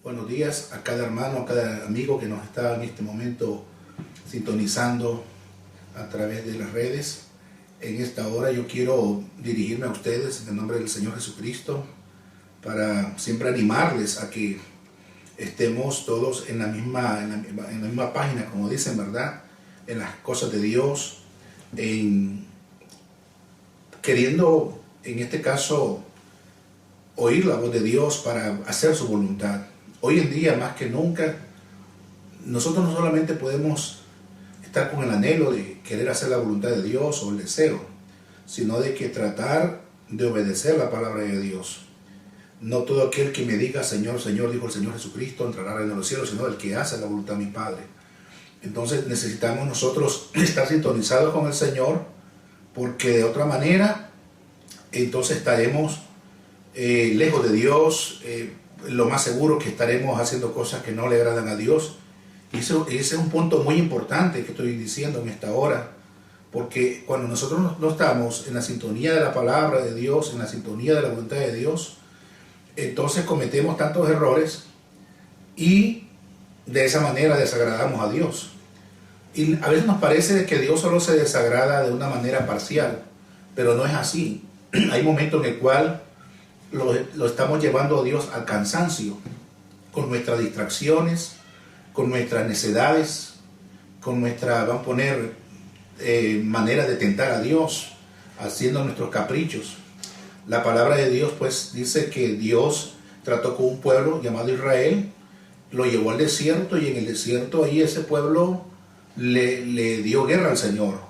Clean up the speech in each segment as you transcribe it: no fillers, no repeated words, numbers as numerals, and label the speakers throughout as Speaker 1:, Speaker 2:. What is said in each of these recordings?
Speaker 1: Buenos días a cada hermano, a cada amigo que nos está en este momento sintonizando a través de las redes. En esta hora yo quiero dirigirme a ustedes en el nombre del Señor Jesucristo para siempre animarles a que estemos todos en la misma página, como dicen, ¿verdad? En las cosas de Dios, queriendo, en este caso, oír la voz de Dios para hacer su voluntad. Hoy en día, más que nunca, nosotros no solamente podemos estar con el anhelo de querer hacer la voluntad de Dios o el deseo, sino de que tratar de obedecer la palabra de Dios. No todo aquel que me diga Señor, Señor, dijo el Señor Jesucristo, entrará en los cielos, sino el que hace la voluntad de mi Padre. Entonces necesitamos nosotros estar sintonizados con el Señor, porque de otra manera, entonces estaremos lejos de Dios. Lo más seguro que estaremos haciendo cosas que no le agradan a Dios. Y ese es un punto muy importante que estoy diciendo en esta hora, porque cuando nosotros no estamos en la sintonía de la palabra de Dios, en la sintonía de la voluntad de Dios, entonces cometemos tantos errores y de esa manera desagradamos a Dios. Y a veces nos parece que Dios solo se desagrada de una manera parcial, pero no es así. Hay momentos en el cual lo estamos llevando a Dios al cansancio, con nuestras distracciones, con nuestras necedades, con nuestra, vamos a poner, manera de tentar a Dios, haciendo nuestros caprichos. La palabra de Dios pues dice que Dios trató con un pueblo llamado Israel, lo llevó al desierto y en el desierto ahí ese pueblo le dio guerra al Señor,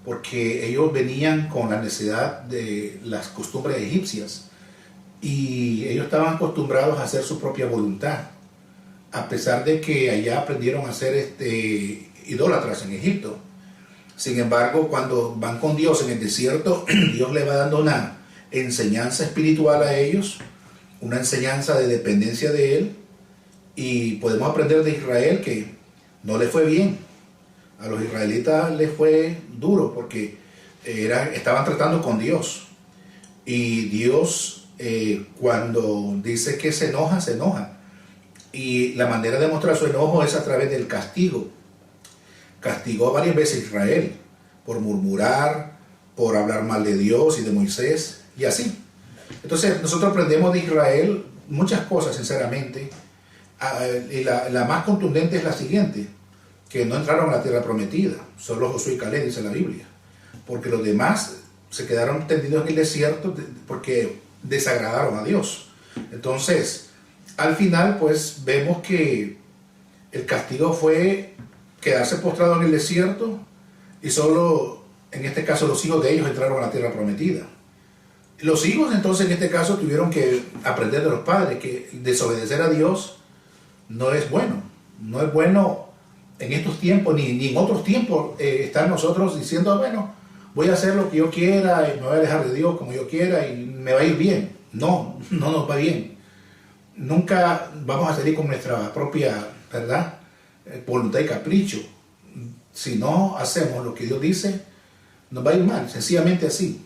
Speaker 1: porque ellos venían con la necesidad de las costumbres egipcias. Y ellos estaban acostumbrados a hacer su propia voluntad, a pesar de que allá aprendieron a ser idólatras en Egipto. Sin embargo, cuando van con Dios en el desierto, Dios le va dando una enseñanza espiritual a ellos, una enseñanza de dependencia de Él, y podemos aprender de Israel que no le fue bien. A los israelitas les fue duro porque estaban tratando con Dios, y Dios cuando dice que se enoja, se enoja. Y la manera de mostrar su enojo es a través del castigo. Castigó varias veces a Israel por murmurar, por hablar mal de Dios y de Moisés, y así. Entonces nosotros aprendemos de Israel muchas cosas, sinceramente. Y la más contundente es la siguiente: que no entraron a la tierra prometida. Solo Josué y Caleb, dice la Biblia. Porque los demás se quedaron tendidos en el desierto porque desagradaron a Dios. Entonces, al final, pues vemos que el castigo fue quedarse postrado en el desierto, y solo, en este caso, los hijos de ellos entraron a la tierra prometida. Los hijos, entonces, en este caso, tuvieron que aprender de los padres que desobedecer a Dios no es bueno. No es bueno en estos tiempos, ni en otros tiempos, estar nosotros diciendo, bueno, voy a hacer lo que yo quiera y me voy a alejar de Dios como yo quiera y me va a ir bien. No nos va bien. Nunca vamos a salir con nuestra propia, ¿verdad?, voluntad y capricho. Si no hacemos lo que Dios dice, nos va a ir mal, sencillamente así.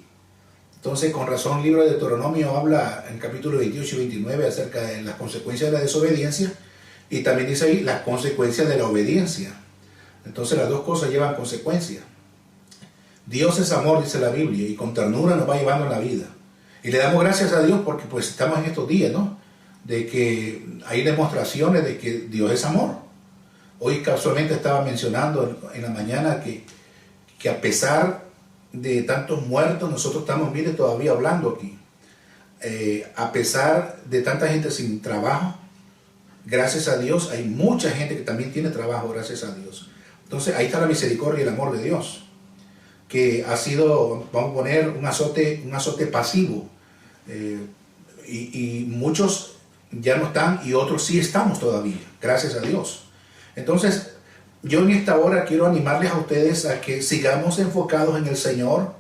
Speaker 1: Entonces, con razón, el libro de Deuteronomio habla en capítulo 28 y 29 acerca de las consecuencias de la desobediencia, y también dice ahí las consecuencias de la obediencia. Entonces, las dos cosas llevan consecuencias. Dios es amor, dice la Biblia, y con ternura nos va llevando en la vida. Y le damos gracias a Dios porque pues estamos en estos días, ¿no?, de que hay demostraciones de que Dios es amor. Hoy casualmente estaba mencionando en la mañana que a pesar de tantos muertos, nosotros estamos, mire, todavía hablando aquí. A pesar de tanta gente sin trabajo, gracias a Dios, hay mucha gente que también tiene trabajo, gracias a Dios. Entonces ahí está la misericordia y el amor de Dios, que ha sido, vamos a poner, un azote pasivo. Y muchos ya no están y otros sí estamos todavía, gracias a Dios. Entonces, yo en esta hora quiero animarles a ustedes a que sigamos enfocados en el Señor,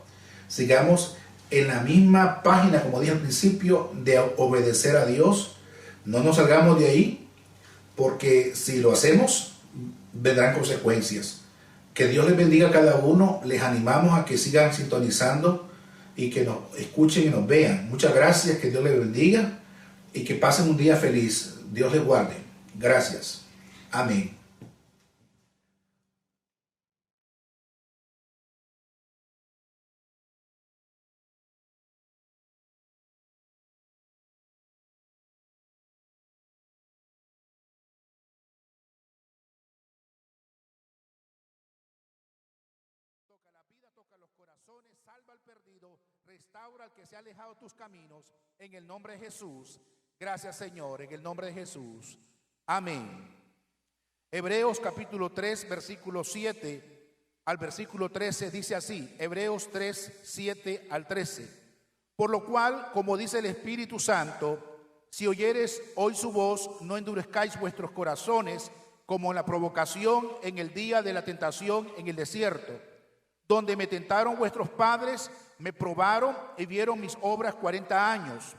Speaker 1: sigamos en la misma página, como dije al principio, de obedecer a Dios. No nos salgamos de ahí, porque si lo hacemos, vendrán consecuencias. Que Dios les bendiga a cada uno. Les animamos a que sigan sintonizando y que nos escuchen y nos vean. Muchas gracias, que Dios les bendiga y que pasen un día feliz. Dios les guarde. Gracias. Amén.
Speaker 2: Toca la vida, toca los corazones, salva al perdido, restaura al que se ha alejado de tus caminos, en el nombre de Jesús. Gracias, Señor, en el nombre de Jesús. Amén. Hebreos capítulo 3, versículo 7 al versículo 13 dice así, Hebreos 3, 7 al 13. Por lo cual, como dice el Espíritu Santo, si oyeres hoy su voz, no endurezcáis vuestros corazones como en la provocación en el día de la tentación en el desierto, donde me tentaron vuestros padres, me probaron y vieron mis obras 40 años,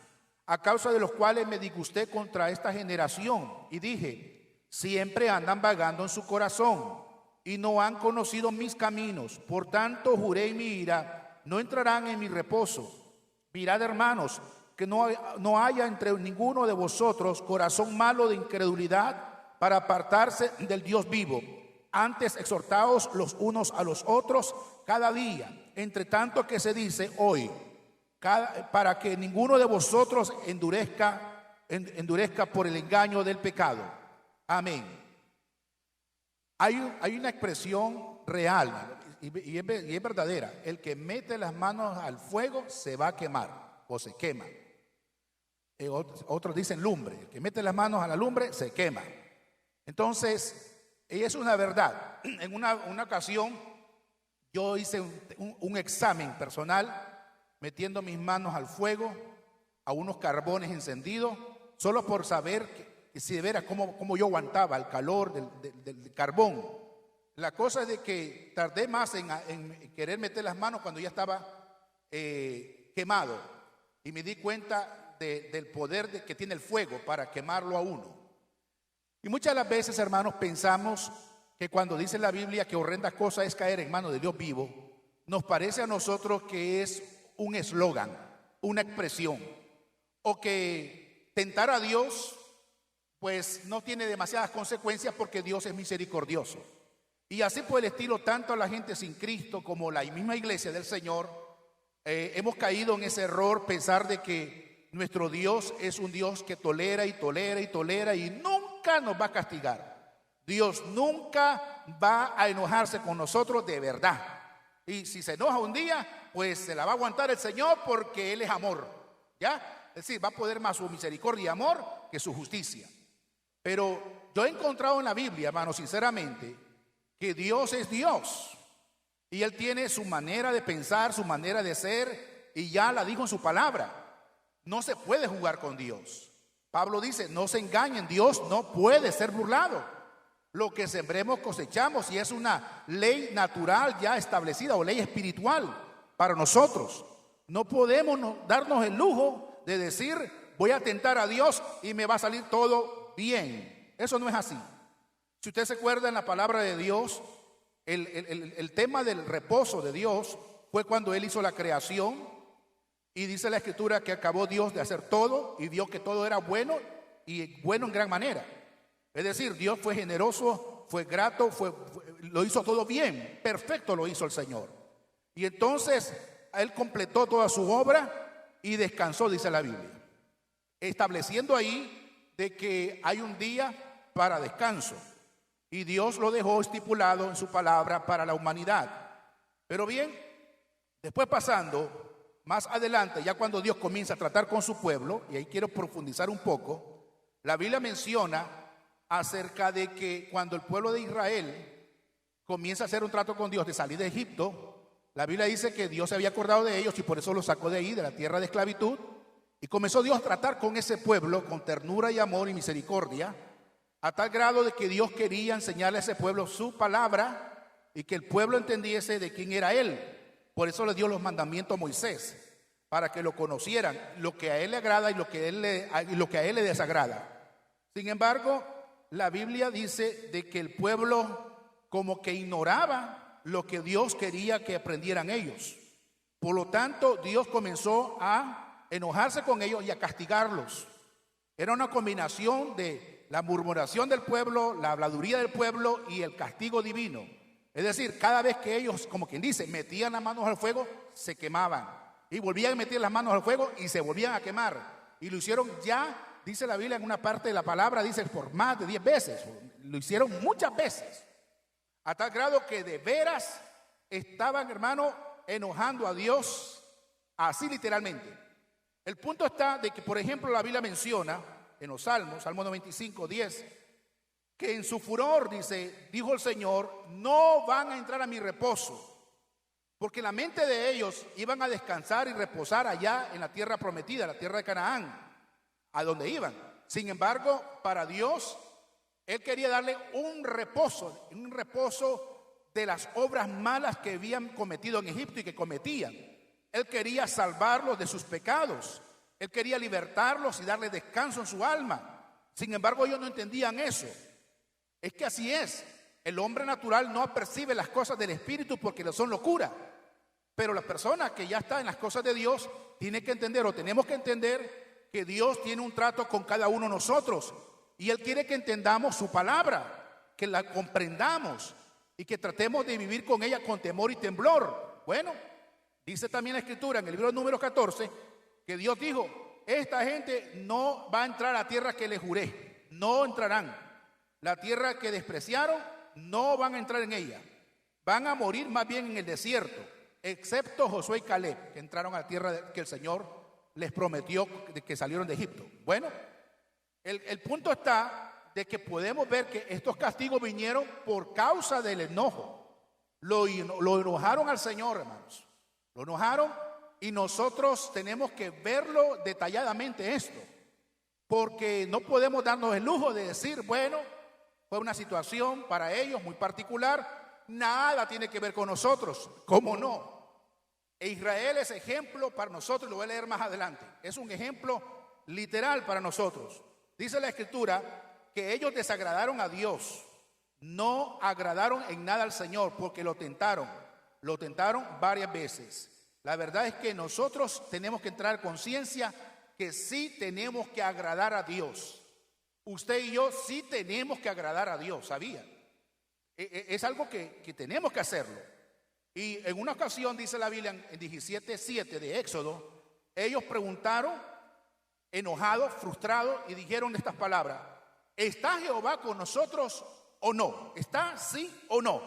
Speaker 2: a causa de los cuales me disgusté contra esta generación y dije, siempre andan vagando en su corazón y no han conocido mis caminos. Por tanto, juré en mi ira, no entrarán en mi reposo. Mirad, hermanos, que no haya entre ninguno de vosotros corazón malo de incredulidad para apartarse del Dios vivo. Antes exhortaos los unos a los otros cada día, entre tanto que se dice hoy, para que ninguno de vosotros endurezca por el engaño del pecado. Amén. Hay una expresión real y es verdadera. El que mete las manos al fuego se va a quemar o se quema. Otros dicen lumbre. El que mete las manos a la lumbre se quema. Entonces, es una verdad. En una ocasión yo hice un examen personal metiendo mis manos al fuego, a unos carbones encendidos, solo por saber que si de veras cómo yo aguantaba el calor del carbón. La cosa es de que tardé más en querer meter las manos cuando ya estaba quemado, y me di cuenta del poder que tiene el fuego para quemarlo a uno. Y muchas de las veces, hermanos, pensamos que cuando dice la Biblia que horrenda cosa es caer en manos de Dios vivo, nos parece a nosotros que es un eslogan, una expresión, o que tentar a Dios pues no tiene demasiadas consecuencias porque Dios es misericordioso. Y así por el estilo, tanto la gente sin Cristo como la misma iglesia del Señor, hemos caído en ese error, pensar de que nuestro Dios es un Dios que tolera y tolera y tolera y nunca nos va a castigar. Dios nunca va a enojarse con nosotros de verdad. Y si se enoja un día, pues se la va a aguantar el Señor porque Él es amor, ¿ya? Es decir, va a poder más su misericordia y amor que su justicia. Pero yo he encontrado en la Biblia, hermano, sinceramente, que Dios es Dios. Y Él tiene su manera de pensar, su manera de ser, y ya la dijo en su palabra. No se puede jugar con Dios. Pablo dice, no se engañen, Dios no puede ser burlado. Lo que sembremos cosechamos, y es una ley natural ya establecida o ley espiritual para nosotros. No podemos darnos el lujo de decir, voy a tentar a Dios y me va a salir todo bien. Eso no es así. Si usted se acuerda en la palabra de Dios, el tema del reposo de Dios fue cuando Él hizo la creación, y dice la Escritura que acabó Dios de hacer todo y vio que todo era bueno y bueno en gran manera. Es decir, Dios fue generoso, fue grato, lo hizo todo bien, perfecto lo hizo el Señor. Y entonces Él completó toda su obra y descansó, dice la Biblia, estableciendo ahí de que hay un día para descanso. Y Dios lo dejó estipulado en su palabra para la humanidad. Pero bien, después pasando más adelante, ya cuando Dios comienza a tratar con su pueblo, y ahí quiero profundizar un poco, la Biblia menciona acerca de que cuando el pueblo de Israel comienza a hacer un trato con Dios de salir de Egipto, la Biblia dice que Dios se había acordado de ellos y por eso los sacó de ahí, de la tierra de esclavitud, y comenzó Dios a tratar con ese pueblo con ternura y amor y misericordia, a tal grado de que Dios quería enseñarle a ese pueblo su palabra y que el pueblo entendiese de quién era Él. Por eso le dio los mandamientos a Moisés, para que lo conocieran, lo que a Él le agrada y lo que a Él le desagrada. Sin embargo, la Biblia dice de que el pueblo como que ignoraba lo que Dios quería que aprendieran ellos. Por lo tanto, Dios comenzó a enojarse con ellos y a castigarlos. Era una combinación de la murmuración del pueblo, la habladuría del pueblo y el castigo divino. Es decir, cada vez que ellos, como quien dice, metían las manos al fuego, se quemaban. Y volvían a meter las manos al fuego y se volvían a quemar. Y lo hicieron ya, dice la Biblia en una parte de la palabra, dice por más de 10 veces. Lo hicieron muchas veces. A tal grado que de veras estaban, hermano, enojando a Dios, así literalmente. El punto está de que, por ejemplo, la Biblia menciona en los Salmos, Salmo 95, 10, que en su furor, dijo el Señor, no van a entrar a mi reposo, porque la mente de ellos iban a descansar y reposar allá en la tierra prometida, la tierra de Canaán, a donde iban. Sin embargo, para Dios, Él quería darle un reposo de las obras malas que habían cometido en Egipto y que cometían. Él quería salvarlos de sus pecados. Él quería libertarlos y darle descanso en su alma. Sin embargo, ellos no entendían eso. Es que así es. El hombre natural no percibe las cosas del Espíritu porque son locura. Pero la persona que ya está en las cosas de Dios tiene que entender, o tenemos que entender, que Dios tiene un trato con cada uno de nosotros. Y Él quiere que entendamos su palabra, que la comprendamos y que tratemos de vivir con ella con temor y temblor. Bueno, dice también la Escritura en el libro de Números 14 que Dios dijo, esta gente no va a entrar a la tierra que les juré, no entrarán. La tierra que despreciaron, no van a entrar en ella. Van a morir más bien en el desierto, excepto Josué y Caleb, que entraron a la tierra que el Señor les prometió de que salieron de Egipto. Bueno, el punto está de que podemos ver que estos castigos vinieron por causa del enojo. Lo enojaron al Señor, hermanos. Lo enojaron y nosotros tenemos que verlo detalladamente esto. Porque no podemos darnos el lujo de decir, bueno, fue una situación para ellos muy particular. Nada tiene que ver con nosotros. ¿Cómo no? E Israel es ejemplo para nosotros, lo voy a leer más adelante. Es un ejemplo literal para nosotros. Dice la Escritura que ellos desagradaron a Dios, no agradaron en nada al Señor porque lo tentaron varias veces. La verdad es que nosotros tenemos que entrar en conciencia que sí tenemos que agradar a Dios. Usted y yo sí tenemos que agradar a Dios, ¿sabía? Es algo que tenemos que hacerlo. Y en una ocasión, dice la Biblia en 17:7 de Éxodo, ellos preguntaron, enojados, frustrados, y dijeron estas palabras: ¿está Jehová con nosotros o no? ¿Está sí o no?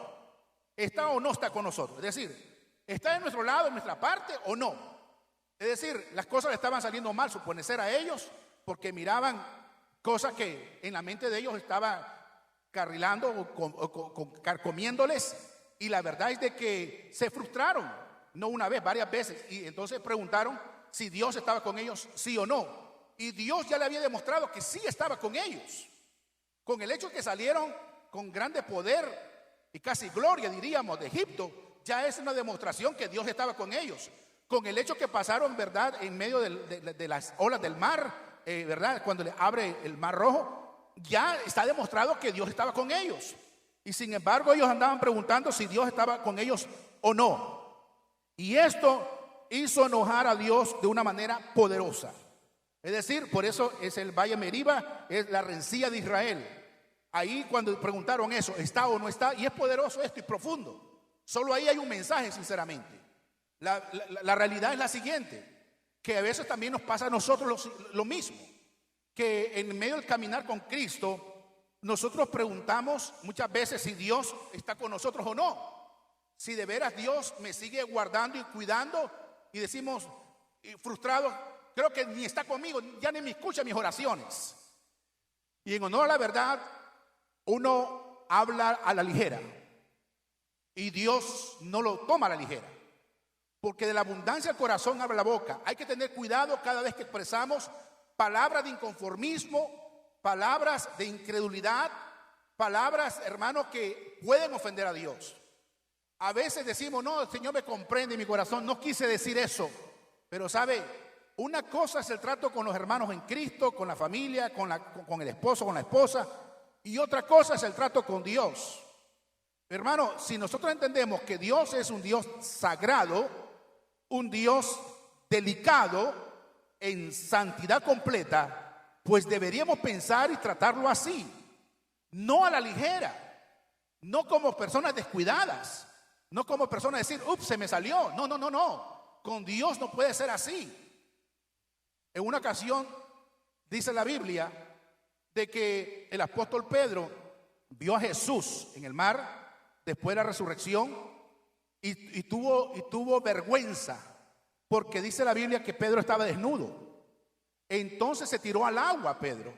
Speaker 2: ¿Está o no está con nosotros? Es decir, ¿está de nuestro lado, en nuestra parte o no? Es decir, las cosas le estaban saliendo mal, suponer a ellos, porque miraban cosas que en la mente de ellos estaba carrilando o carcomiéndoles. Y la verdad es de que se frustraron, no una vez, varias veces. Y entonces preguntaron si Dios estaba con ellos, sí o no. Y Dios ya le había demostrado que sí estaba con ellos. Con el hecho que salieron con grande poder y casi gloria, diríamos, de Egipto, ya es una demostración que Dios estaba con ellos. Con el hecho que pasaron, ¿verdad?, en medio de las olas del mar, ¿verdad?, cuando le abre el mar rojo, ya está demostrado que Dios estaba con ellos. Y sin embargo ellos andaban preguntando si Dios estaba con ellos o no. Y esto hizo enojar a Dios de una manera poderosa. Es decir, por eso es el Valle Meriba, es la rencilla de Israel. Ahí cuando preguntaron eso, ¿está o no está? Y es poderoso esto y profundo. Solo ahí hay un mensaje, sinceramente. La realidad es la siguiente, que a veces también nos pasa a nosotros lo mismo. Que en medio del caminar con Cristo, nosotros preguntamos muchas veces si Dios está con nosotros o no. Si de veras Dios me sigue guardando y cuidando, y decimos frustrados, creo que ni está conmigo, ya ni me escucha mis oraciones. Y en honor a la verdad, uno habla a la ligera y Dios no lo toma a la ligera, porque de la abundancia del corazón habla la boca. Hay que tener cuidado cada vez que expresamos palabras de inconformismo, palabras de incredulidad, palabras, hermanos, que pueden ofender a Dios. A veces decimos, no, el Señor me comprende en mi corazón, no quise decir eso. Pero sabe, una cosa es el trato con los hermanos en Cristo, con la familia, con el esposo, con la esposa, y otra cosa es el trato con Dios. Hermano, si nosotros entendemos que Dios es un Dios sagrado, un Dios delicado, en santidad completa, pues deberíamos pensar y tratarlo así, no a la ligera, no como personas descuidadas, no como personas decir, ups, se me salió. No. Con Dios no puede ser así. En una ocasión dice la Biblia de que el apóstol Pedro vio a Jesús en el mar después de la resurrección y tuvo vergüenza, porque dice la Biblia que Pedro estaba desnudo. Entonces se tiró al agua Pedro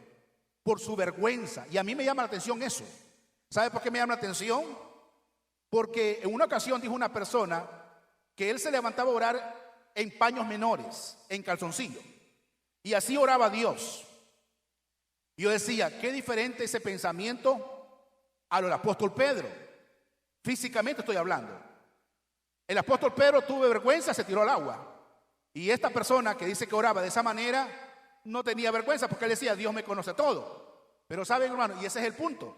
Speaker 2: por su vergüenza. Y a mí me llama la atención eso. ¿Sabe por qué me llama la atención? Porque en una ocasión dijo una persona que él se levantaba a orar en paños menores, en calzoncillo, y así oraba a Dios. Y yo decía, qué diferente ese pensamiento a lo del apóstol Pedro. Físicamente estoy hablando. El apóstol Pedro tuvo vergüenza, se tiró al agua. Y esta persona que dice que oraba de esa manera no tenía vergüenza, porque él decía, Dios me conoce todo. Pero saben, hermano, y ese es el punto,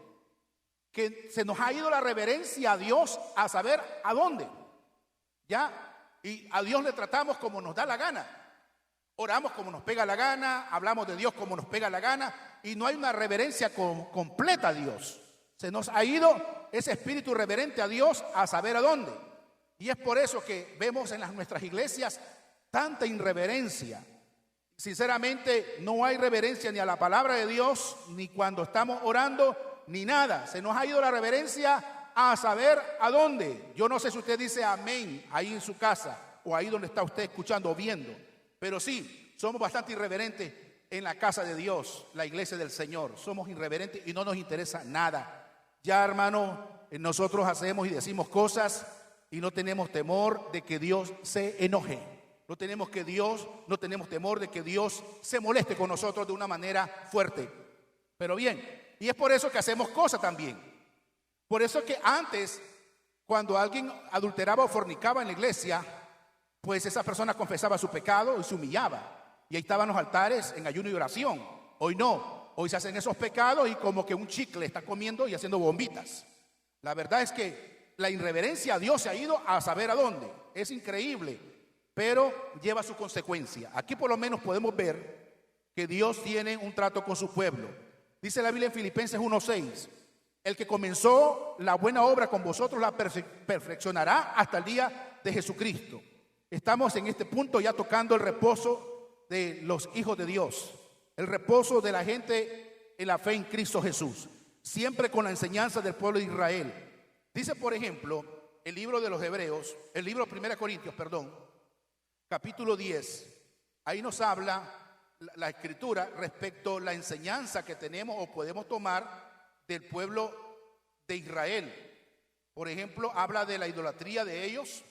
Speaker 2: que se nos ha ido la reverencia a Dios a saber a dónde. ¿Ya? Y a Dios le tratamos como nos da la gana. Oramos como nos pega la gana, hablamos de Dios como nos pega la gana, y no hay una reverencia completa a Dios. Se nos ha ido ese espíritu reverente a Dios a saber a dónde. Y es por eso que vemos en nuestras iglesias tanta irreverencia. Sinceramente, no hay reverencia ni a la palabra de Dios, ni cuando estamos orando, ni nada. Se nos ha ido la reverencia a saber a dónde. Yo no sé si usted dice amén ahí en su casa o ahí donde está usted escuchando o viendo, pero sí, somos bastante irreverentes en la casa de Dios, la iglesia del Señor. Somos irreverentes y no nos interesa nada. Ya, hermano, nosotros hacemos y decimos cosas y no tenemos temor de que Dios se enoje. No tenemos temor de que Dios se moleste con nosotros de una manera fuerte. Pero bien, y es por eso que hacemos cosas también. Por eso que antes, cuando alguien adulteraba o fornicaba en la iglesia, pues esa persona confesaba su pecado y se humillaba. Y ahí estaban los altares en ayuno y oración. Hoy no, hoy se hacen esos pecados y como que un chicle está comiendo y haciendo bombitas. La verdad es que la irreverencia a Dios se ha ido a saber a dónde. Es increíble. Pero lleva su consecuencia. Aquí por lo menos podemos ver que Dios tiene un trato con su pueblo. Dice la Biblia en Filipenses 1:6, el que comenzó la buena obra con vosotros la perfeccionará hasta el día de Jesucristo. Estamos en este punto ya tocando el reposo de los hijos de Dios, el reposo de la gente en la fe en Cristo Jesús, siempre con la enseñanza del pueblo de Israel. Dice, por ejemplo, el libro de los Hebreos, el libro de 1 Corintios, capítulo 10, ahí nos habla la escritura respecto a la enseñanza que tenemos o podemos tomar del pueblo de Israel. Por ejemplo, habla de la idolatría de ellos,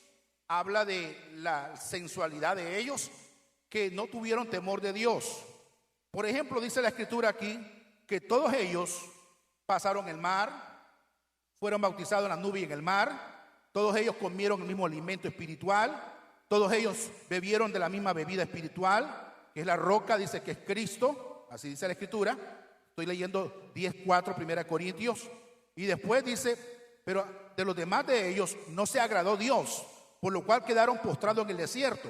Speaker 2: habla de la sensualidad de ellos, que no tuvieron temor de Dios. Por ejemplo, dice la escritura aquí que todos ellos pasaron el mar, fueron bautizados en la nube y en el mar, todos ellos comieron el mismo alimento espiritual, todos ellos bebieron de la misma bebida espiritual, que es la roca, dice que es Cristo, así dice la escritura. Estoy leyendo 10:4, 1 Corintios. Y después dice, pero de los demás de ellos no se agradó Dios, por lo cual quedaron postrados en el desierto.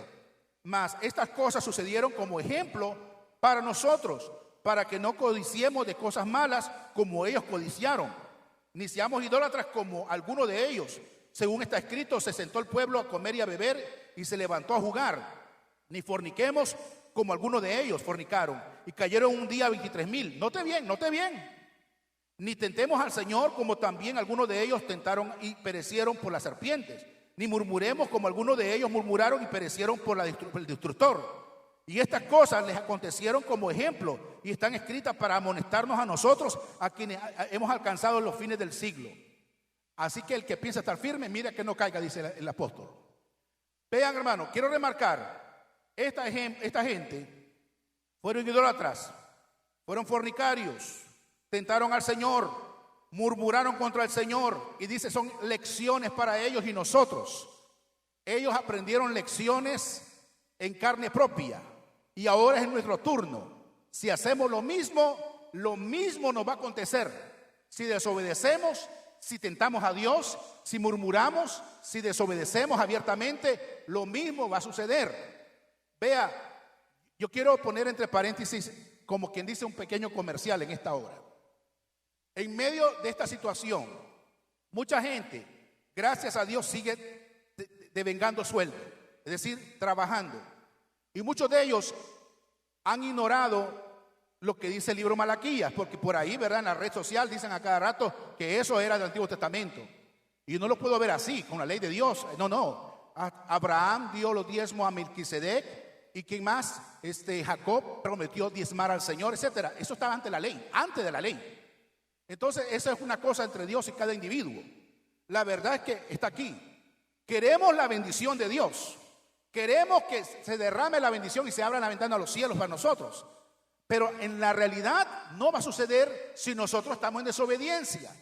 Speaker 2: Mas estas cosas sucedieron como ejemplo para nosotros, para que no codiciemos de cosas malas como ellos codiciaron, ni seamos idólatras como algunos de ellos. Según está escrito, se sentó el pueblo a comer y a beber y se levantó a jugar. Ni forniquemos como algunos de ellos fornicaron y cayeron un día 23,000. Note bien. Ni tentemos al Señor como también algunos de ellos tentaron y perecieron por las serpientes. Ni murmuremos como algunos de ellos murmuraron y perecieron por el destructor. Y estas cosas les acontecieron como ejemplo y están escritas para amonestarnos a nosotros, a quienes hemos alcanzado los fines del siglo. Así que el que piensa estar firme, mira que no caiga, dice el apóstol. Vean, hermano, quiero remarcar, esta gente fueron idólatras, fueron fornicarios, tentaron al Señor, murmuraron contra el Señor, y dice, son lecciones para ellos y nosotros. Ellos aprendieron lecciones en carne propia, y ahora es nuestro turno. Si hacemos lo mismo nos va a acontecer. Si desobedecemos, si tentamos a Dios, si murmuramos, si desobedecemos abiertamente, lo mismo va a suceder. Vea, yo quiero poner entre paréntesis como quien dice, un pequeño comercial en esta hora. En medio de esta situación, mucha gente, gracias a Dios, sigue devengando sueldo, es decir, trabajando. Y muchos de ellos han ignorado lo que dice el libro Malaquías, porque por ahí, ¿verdad?, en la red social dicen a cada rato que eso era del Antiguo Testamento. Y no lo puedo ver así, con la ley de Dios. No. Abraham dio los diezmos a Melquisedec, y ¿quién más? Jacob prometió diezmar al Señor, etcétera. Eso estaba ante la ley, antes de la ley. Entonces, esa es una cosa entre Dios y cada individuo. La verdad es que está aquí. Queremos la bendición de Dios. Queremos que se derrame la bendición y se abra la ventana a los cielos para nosotros. Pero en la realidad no va a suceder si nosotros estamos en desobediencia.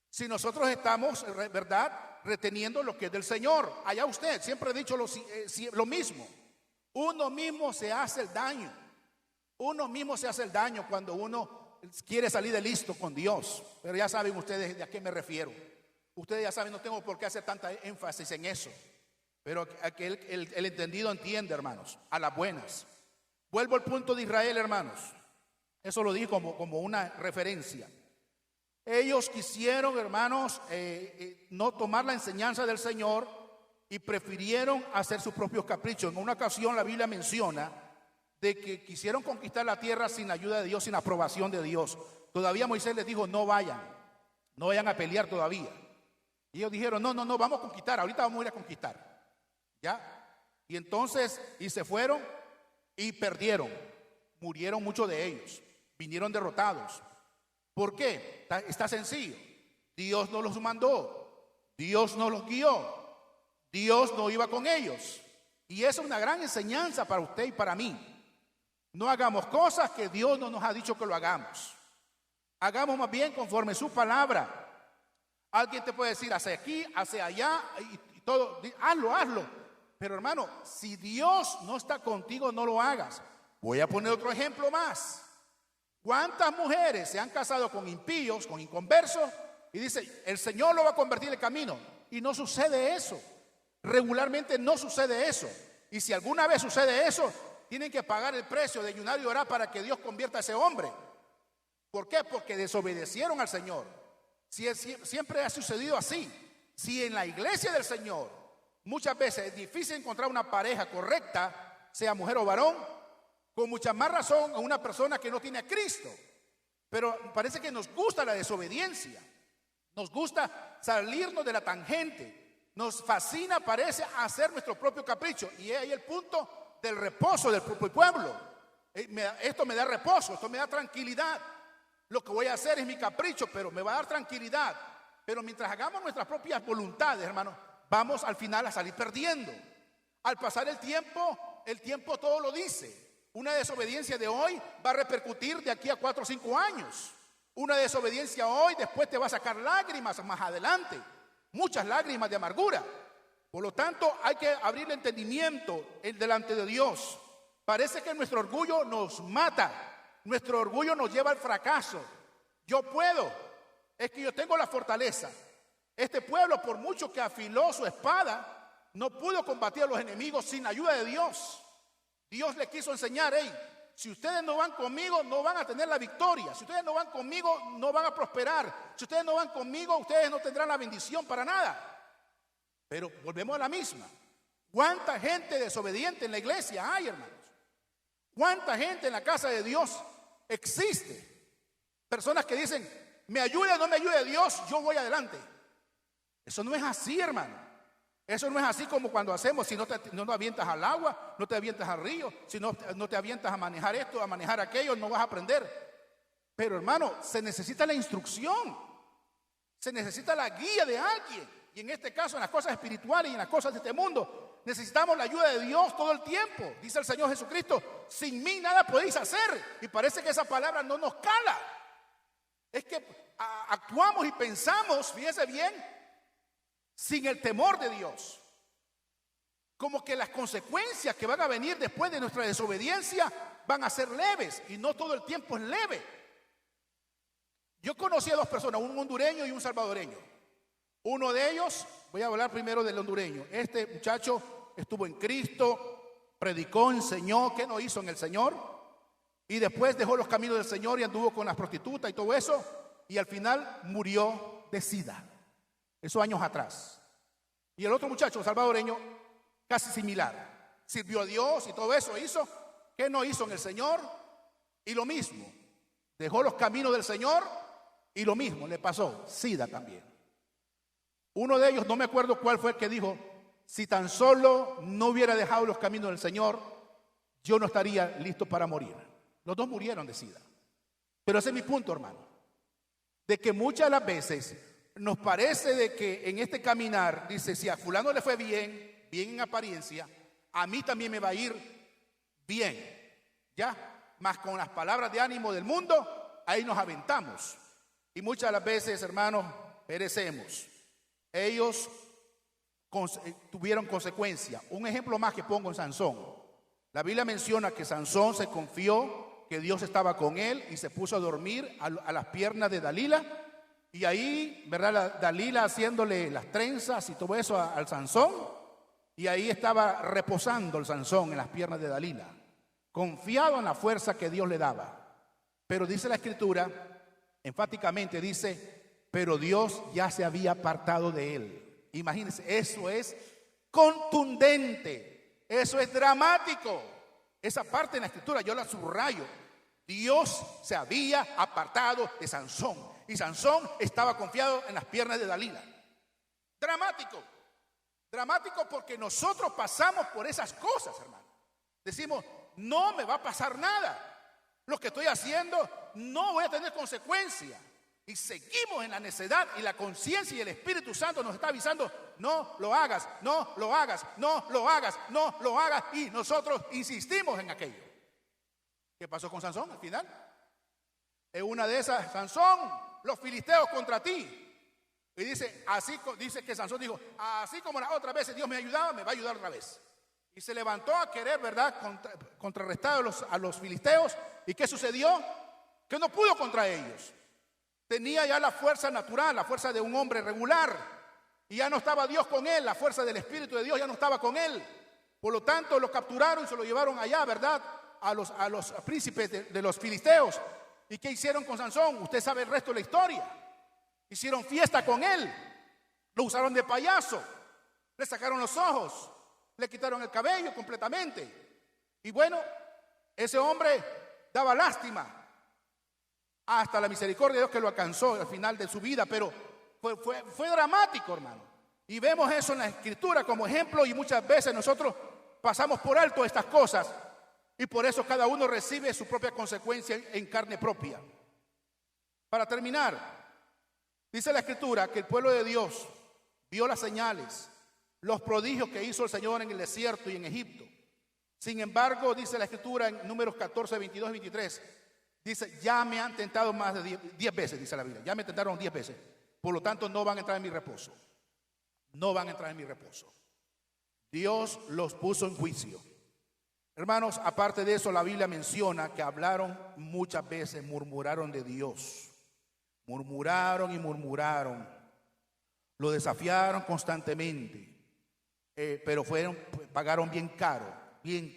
Speaker 2: Si nosotros estamos, ¿verdad?, reteniendo lo que es del Señor. Allá usted, siempre he dicho lo mismo. Uno mismo se hace el daño. Uno mismo se hace el daño cuando uno quiere salir de listo con Dios. Pero ya saben ustedes de a qué me refiero. Ustedes ya saben, no tengo por qué hacer tanta énfasis en eso. Pero el entendido entiende, hermanos, a las buenas. Vuelvo al punto de Israel, hermanos. Eso lo digo como una referencia. Ellos quisieron, hermanos, no tomar la enseñanza del Señor y prefirieron hacer sus propios caprichos. En una ocasión la Biblia menciona de que quisieron conquistar la tierra sin ayuda de Dios, sin aprobación de Dios. Todavía Moisés les dijo, no vayan a pelear todavía. Y ellos dijeron, no, vamos a conquistar, ahorita vamos a ir a conquistar. ¿Ya? Y entonces, se fueron y perdieron. Murieron muchos de ellos, vinieron derrotados. ¿Por qué? Está sencillo. Dios no los mandó, Dios no los guió, Dios no iba con ellos. Y eso es una gran enseñanza para usted y para mí. No hagamos cosas que Dios no nos ha dicho que lo hagamos. Hagamos más bien conforme su palabra. Alguien te puede decir, hacia aquí, hacia allá, y todo, hazlo. Pero hermano, si Dios no está contigo, no lo hagas. Voy a poner otro ejemplo más. ¿Cuántas mujeres se han casado con impíos, con inconversos? Y dice, el Señor lo va a convertir en camino. Y no sucede eso. Regularmente no sucede eso. Y si alguna vez sucede eso, tienen que pagar el precio de ayunar y orar para que Dios convierta a ese hombre. ¿Por qué? Porque desobedecieron al Señor. Siempre ha sucedido así. Si en la iglesia del Señor muchas veces es difícil encontrar una pareja correcta, sea mujer o varón, con mucha más razón a una persona que no tiene a Cristo. Pero parece que nos gusta la desobediencia. Nos gusta salirnos de la tangente. Nos fascina, parece, hacer nuestro propio capricho. Y es ahí el punto del reposo del propio pueblo. Esto me da reposo, esto me da tranquilidad. Lo que voy a hacer es mi capricho, pero me va a dar tranquilidad. Pero mientras hagamos nuestras propias voluntades, hermano, vamos al final a salir perdiendo. Al pasar el tiempo todo lo dice. Una desobediencia de hoy va a repercutir de aquí a 4 o 5 años. Una desobediencia hoy después te va a sacar lágrimas más adelante. Muchas lágrimas de amargura. Por lo tanto, hay que abrir el entendimiento delante de Dios. Parece que nuestro orgullo nos mata. Nuestro orgullo nos lleva al fracaso. Yo puedo. Es que yo tengo la fortaleza. Este pueblo, por mucho que afiló su espada, no pudo combatir a los enemigos sin ayuda de Dios. Dios le quiso enseñar, si ustedes no van conmigo, no van a tener la victoria. Si ustedes no van conmigo, no van a prosperar. Si ustedes no van conmigo, ustedes no tendrán la bendición para nada. Pero volvemos a la misma. ¿Cuánta gente desobediente en la iglesia hay, hermanos? ¿Cuánta gente en la casa de Dios existe? Personas que dicen, me ayude o no me ayude Dios, yo voy adelante. Eso no es así, hermano. Eso no es así como cuando hacemos, si no te avientas al agua, no te avientas al río, si no te avientas a manejar esto, a manejar aquello, no vas a aprender. Pero hermano, se necesita la instrucción, se necesita la guía de alguien. Y en este caso, en las cosas espirituales y en las cosas de este mundo, necesitamos la ayuda de Dios todo el tiempo. Dice el Señor Jesucristo, sin mí nada podéis hacer. Y parece que esa palabra no nos cala. Es que actuamos y pensamos, fíjense bien, sin el temor de Dios. Como que las consecuencias que van a venir después de nuestra desobediencia van a ser leves. Y no todo el tiempo es leve. Yo conocí a 2 personas, un hondureño y un salvadoreño. Uno de ellos, voy a hablar primero del hondureño. Este muchacho estuvo en Cristo, predicó, enseñó. ¿Qué no hizo en el Señor? Y después dejó los caminos del Señor y anduvo con las prostitutas y todo eso. Y al final murió de SIDA. Esos años atrás. Y el otro muchacho salvadoreño, casi similar. Sirvió a Dios y todo eso hizo. ¿Qué no hizo en el Señor? Y lo mismo. Dejó los caminos del Señor y lo mismo le pasó. SIDA también. Uno de ellos, no me acuerdo cuál fue el que dijo, si tan solo no hubiera dejado los caminos del Señor, yo no estaría listo para morir. Los dos murieron de SIDA. Pero ese es mi punto, hermano. De que muchas de las veces nos parece de que en este caminar, dice, si a fulano le fue bien, bien en apariencia, a mí también me va a ir bien. ¿Ya? Más con las palabras de ánimo del mundo, ahí nos aventamos. Y muchas de las veces, hermanos, perecemos. Ellos tuvieron consecuencias. Un ejemplo más que pongo en Sansón. La Biblia menciona que Sansón se confió que Dios estaba con él y se puso a dormir a las piernas de Dalila. Y ahí, ¿verdad? Dalila haciéndole las trenzas y todo eso al Sansón. Y ahí estaba reposando el Sansón en las piernas de Dalila, confiado en la fuerza que Dios le daba. Pero dice la Escritura, enfáticamente dice, pero Dios ya se había apartado de él. Imagínense, eso es contundente, eso es dramático. Esa parte en la Escritura yo la subrayo. Dios se había apartado de Sansón y Sansón estaba confiado en las piernas de Dalila. Dramático, dramático porque nosotros pasamos por esas cosas, hermano. Decimos, no me va a pasar nada. Lo que estoy haciendo no voy a tener consecuencias. Y seguimos en la necedad y la conciencia y el Espíritu Santo nos está avisando, no lo hagas, no lo hagas, no lo hagas, no lo hagas. Y nosotros insistimos en aquello. ¿Qué pasó con Sansón al final? En una de esas, Sansón, los filisteos contra ti. Y dice que Sansón dijo, así como las otras veces Dios me ayudaba, me va a ayudar otra vez. Y se levantó a querer, ¿verdad?, contrarrestar a los filisteos. ¿Y qué sucedió? Que no pudo contra ellos. Tenía ya la fuerza natural, la fuerza de un hombre regular. Y ya no estaba Dios con él, la fuerza del Espíritu de Dios ya no estaba con él. Por lo tanto, lo capturaron y se lo llevaron allá, ¿verdad?, a los príncipes de los filisteos. ¿Y qué hicieron con Sansón? Usted sabe el resto de la historia. Hicieron fiesta con él, lo usaron de payaso, le sacaron los ojos, le quitaron el cabello completamente. Y bueno, ese hombre daba lástima hasta la misericordia de Dios que lo alcanzó al final de su vida, pero fue dramático, hermano. Y vemos eso en la Escritura como ejemplo y muchas veces nosotros pasamos por alto estas cosas. Y por eso cada uno recibe su propia consecuencia en carne propia. Para terminar, dice la Escritura que el pueblo de Dios vio las señales, los prodigios que hizo el Señor en el desierto y en Egipto. Sin embargo, dice la Escritura en Números 14, 22 y 23, dice, ya me han tentado más de 10 veces, dice la Biblia, ya me tentaron 10 veces. Por lo tanto, no van a entrar en mi reposo. No van a entrar en mi reposo. Dios los puso en juicio. Hermanos, aparte de eso, la Biblia menciona que hablaron muchas veces, murmuraron de Dios. Murmuraron y murmuraron. Lo desafiaron constantemente. Pero pagaron bien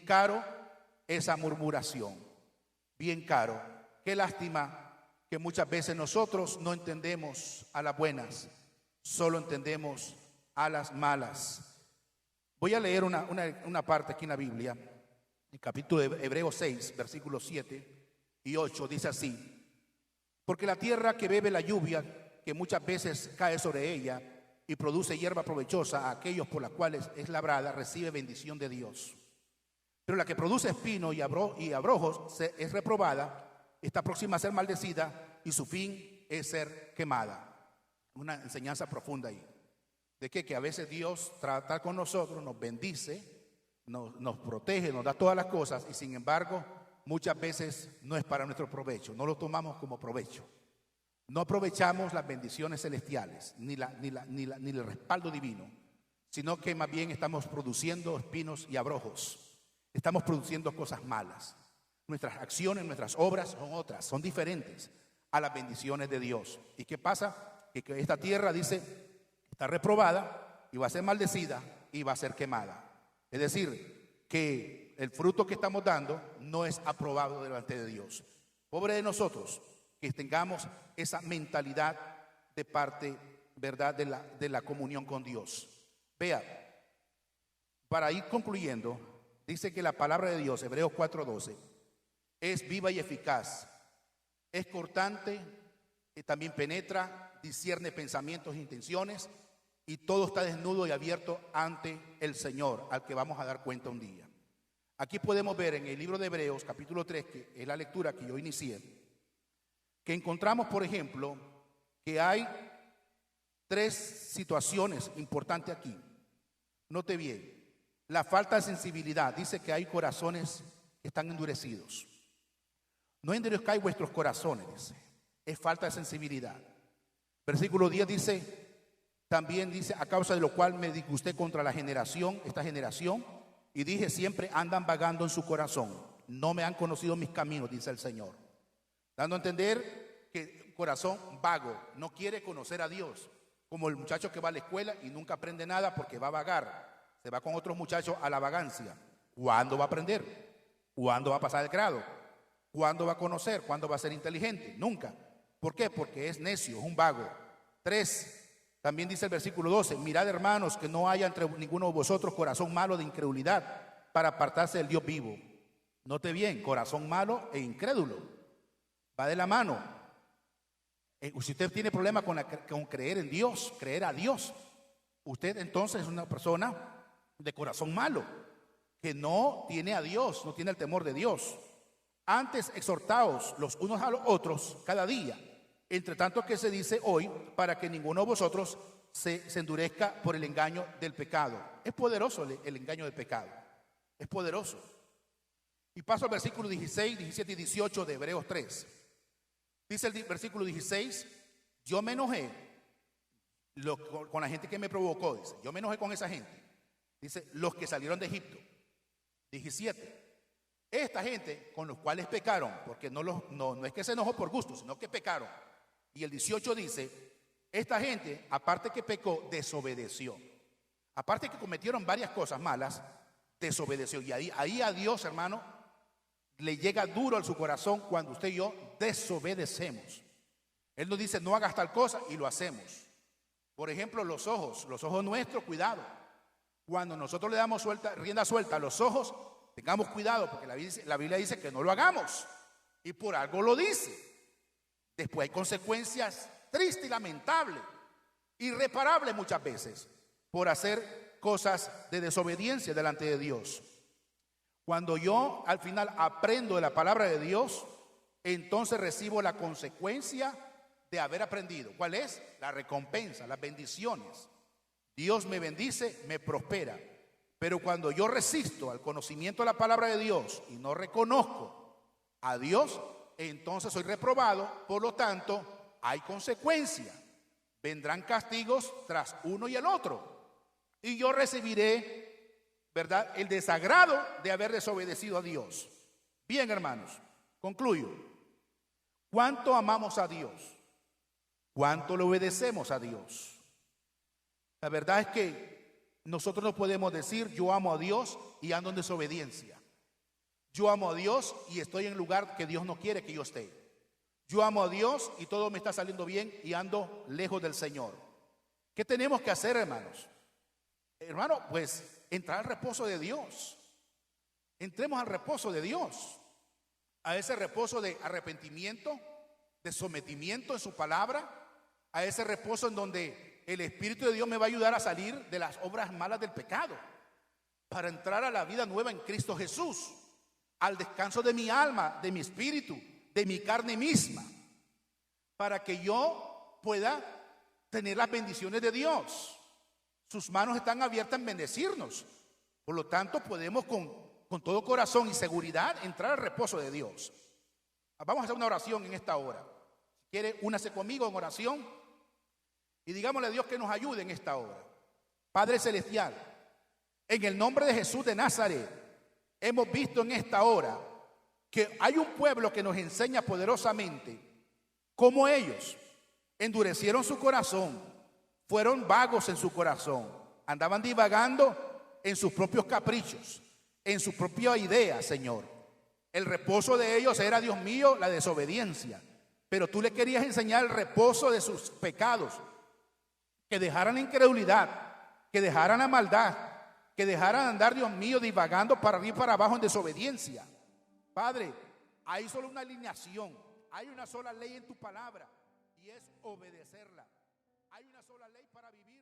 Speaker 2: caro esa murmuración. Bien caro. Qué lástima que muchas veces nosotros no entendemos a las buenas, solo entendemos a las malas. Voy a leer una parte aquí en la Biblia. El capítulo de Hebreos 6, versículos 7 y 8 dice así: porque la tierra que bebe la lluvia, que muchas veces cae sobre ella y produce hierba provechosa a aquellos por las cuales es labrada, recibe bendición de Dios. Pero la que produce espino y abrojos es reprobada, está próxima a ser maldecida y su fin es ser quemada. Una enseñanza profunda ahí. De que a veces Dios trata con nosotros, nos bendice, nos protege, nos da todas las cosas y sin embargo muchas veces no es para nuestro provecho, no lo tomamos como provecho. No aprovechamos las bendiciones celestiales ni el respaldo divino, sino que más bien estamos produciendo espinos y abrojos. Estamos produciendo cosas malas. Nuestras acciones, nuestras obras son otras, son diferentes a las bendiciones de Dios. ¿Y qué pasa? Que esta tierra, dice, está reprobada y va a ser maldecida y va a ser quemada. Es decir, que el fruto que estamos dando no es aprobado delante de Dios. Pobre de nosotros que tengamos esa mentalidad de parte, ¿verdad?, de la comunión con Dios. Vea, para ir concluyendo, dice que la palabra de Dios, Hebreos 4:12, es viva y eficaz, es cortante, también penetra, discierne pensamientos e intenciones, y todo está desnudo y abierto ante el Señor, al que vamos a dar cuenta un día. Aquí podemos ver en el libro de Hebreos, capítulo 3, que es la lectura que yo inicié, que encontramos, por ejemplo, que hay 3 situaciones importantes aquí. Note bien, la falta de sensibilidad. Dice que hay corazones que están endurecidos. No endurezcáis vuestros corazones, dice. Es falta de sensibilidad. Versículo 10 dice, también dice, a causa de lo cual me disgusté contra la generación, esta generación, y dije, siempre andan vagando en su corazón. No me han conocido mis caminos, dice el Señor. Dando a entender que corazón vago, no quiere conocer a Dios. Como el muchacho que va a la escuela y nunca aprende nada porque va a vagar. Se va con otros muchachos a la vagancia. ¿Cuándo va a aprender? ¿Cuándo va a pasar el grado? ¿Cuándo va a conocer? ¿Cuándo va a ser inteligente? Nunca. ¿Por qué? Porque es necio, es un vago. 3. También dice el versículo 12, mirad, hermanos, que no haya entre ninguno de vosotros corazón malo de incredulidad para apartarse del Dios vivo. Note bien, corazón malo e incrédulo. Va de la mano. Si usted tiene problema con creer en Dios, creer a Dios, usted entonces es una persona de corazón malo, que no tiene a Dios, no tiene el temor de Dios. Antes exhortaos los unos a los otros cada día, entre tanto que se dice hoy, para que ninguno de vosotros se endurezca por el engaño del pecado. Es poderoso el engaño del pecado, es poderoso. Y paso al versículo 16, 17 y 18 de Hebreos 3. Dice el versículo 16, yo me enojé con la gente que me provocó, dice, yo me enojé con esa gente. Dice, los que salieron de Egipto. 17. Esta gente con los cuales pecaron, porque no es que se enojó por gusto, sino que pecaron. Y el 18 dice, esta gente, aparte que pecó, desobedeció. Aparte que cometieron varias cosas malas, desobedeció. Y ahí a Dios, hermano, le llega duro a su corazón cuando usted y yo desobedecemos. Él nos dice, no hagas tal cosa y lo hacemos. Por ejemplo, los ojos nuestros, cuidado. Cuando nosotros le damos rienda suelta a los ojos, tengamos cuidado porque la Biblia dice que no lo hagamos. Y por algo lo dice. Después hay consecuencias tristes y lamentables, irreparables muchas veces, por hacer cosas de desobediencia delante de Dios. Cuando yo al final aprendo de la palabra de Dios, entonces recibo la consecuencia de haber aprendido. ¿Cuál es? La recompensa, las bendiciones. Dios me bendice, me prospera. Pero cuando yo resisto al conocimiento de la palabra de Dios y no reconozco a Dios, entonces soy reprobado, por lo tanto hay consecuencias. Vendrán castigos tras uno y el otro. Y yo recibiré, ¿verdad?, el desagrado de haber desobedecido a Dios. Bien, hermanos, concluyo. ¿Cuánto amamos a Dios? ¿Cuánto le obedecemos a Dios? La verdad es que nosotros no podemos decir yo amo a Dios y ando en desobediencia. Yo amo a Dios y estoy en el lugar que Dios no quiere que yo esté. Yo amo a Dios y todo me está saliendo bien y ando lejos del Señor. ¿Qué tenemos que hacer, hermanos? Hermano, pues entrar al reposo de Dios. Entremos al reposo de Dios. A ese reposo de arrepentimiento, de sometimiento en su palabra. A ese reposo en donde el Espíritu de Dios me va a ayudar a salir de las obras malas del pecado. Para entrar a la vida nueva en Cristo Jesús. Al descanso de mi alma, de mi espíritu, de mi carne misma, para que yo pueda tener las bendiciones de Dios. Sus manos están abiertas en bendecirnos. Por lo tanto, podemos con todo corazón y seguridad entrar al reposo de Dios. Vamos a hacer una oración en esta hora. Si quiere, únase conmigo en oración y digámosle a Dios que nos ayude en esta hora. Padre Celestial, en el nombre de Jesús de Nazaret, hemos visto en esta hora que hay un pueblo que nos enseña poderosamente cómo ellos endurecieron su corazón, fueron vagos en su corazón, andaban divagando en sus propios caprichos. en su propia idea, Señor. El reposo de ellos era, Dios mío, la desobediencia. Pero tú le querías enseñar el reposo de sus pecados. Que dejaran la incredulidad, que dejaran la maldad, que dejaran andar, Dios mío, divagando para arriba y para abajo en desobediencia. Padre, hay solo una alineación, hay una sola ley en tu palabra y es obedecerla. Hay una sola ley para vivir.